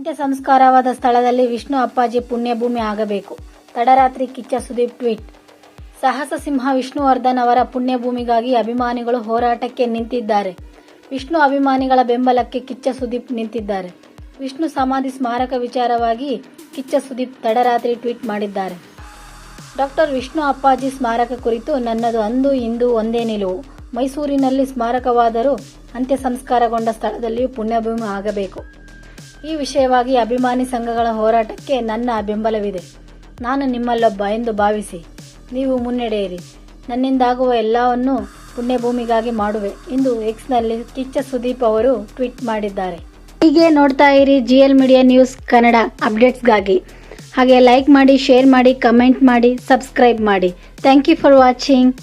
ಅಂತ್ಯ ಸಂಸ್ಕಾರವಾದ ಸ್ಥಳದಲ್ಲಿ ವಿಷ್ಣು ಅಪ್ಪಾಜಿ ಪುಣ್ಯಭೂಮಿ ಆಗಬೇಕು. ತಡರಾತ್ರಿ ಕಿಚ್ಚ ಸುದೀಪ್ ಟ್ವೀಟ್. ಸಾಹಸ ಸಿಂಹ ವಿಷ್ಣುವರ್ಧನ್ ಅವರ ಪುಣ್ಯಭೂಮಿಗಾಗಿ ಅಭಿಮಾನಿಗಳು ಹೋರಾಟಕ್ಕೆ ನಿಂತಿದ್ದಾರೆ. ವಿಷ್ಣು ಅಭಿಮಾನಿಗಳ ಬೆಂಬಲಕ್ಕೆ ಕಿಚ್ಚ ಸುದೀಪ್ ನಿಂತಿದ್ದಾರೆ. ವಿಷ್ಣು ಸಮಾಧಿ ಸ್ಮಾರಕ ವಿಚಾರವಾಗಿ ಕಿಚ್ಚ ಸುದೀಪ್ ತಡರಾತ್ರಿ ಟ್ವೀಟ್ ಮಾಡಿದ್ದಾರೆ. ಡಾಕ್ಟರ್ ವಿಷ್ಣು ಅಪ್ಪಾಜಿ ಸ್ಮಾರಕ ಕುರಿತು ನನ್ನದು ಅಂದು ಇಂದು ಒಂದೇ ನಿಲುವು. ಮೈಸೂರಿನಲ್ಲಿ ಸ್ಮಾರಕವಾದರೂ ಅಂತ್ಯ ಸಂಸ್ಕಾರಗೊಂಡ ಸ್ಥಳದಲ್ಲಿಯೂ ಪುಣ್ಯಭೂಮಿ ಆಗಬೇಕು. ಈ ವಿಷಯವಾಗಿ ಅಭಿಮಾನಿ ಸಂಘಗಳ ಹೋರಾಟಕ್ಕೆ ನನ್ನ ಬೆಂಬಲವಿದೆ. ನಾನು ನಿಮ್ಮಲ್ಲೊಬ್ಬ ಎಂದು ಭಾವಿಸಿ ನೀವು ಮುನ್ನಡೆಯಿರಿ. ನನ್ನಿಂದಾಗುವ ಎಲ್ಲವನ್ನೂ ಪುಣ್ಯಭೂಮಿಗಾಗಿ ಮಾಡುವೆ ಎಂದು ಎಕ್ಸ್ನಲ್ಲಿ ಕಿಚ್ಚ ಸುದೀಪ್ ಅವರು ಟ್ವೀಟ್ ಮಾಡಿದ್ದಾರೆ. ಹೀಗೆ ನೋಡ್ತಾ ಇರಿ GL ಮೀಡಿಯಾ ನ್ಯೂಸ್ ಕನ್ನಡ ಅಪ್ಡೇಟ್ಸ್ಗಾಗಿ. ಹಾಗೆ ಲೈಕ್ ಮಾಡಿ, ಶೇರ್ ಮಾಡಿ, ಕಮೆಂಟ್ ಮಾಡಿ, ಸಬ್ಸ್ಕ್ರೈಬ್ ಮಾಡಿ. Thank you for watching.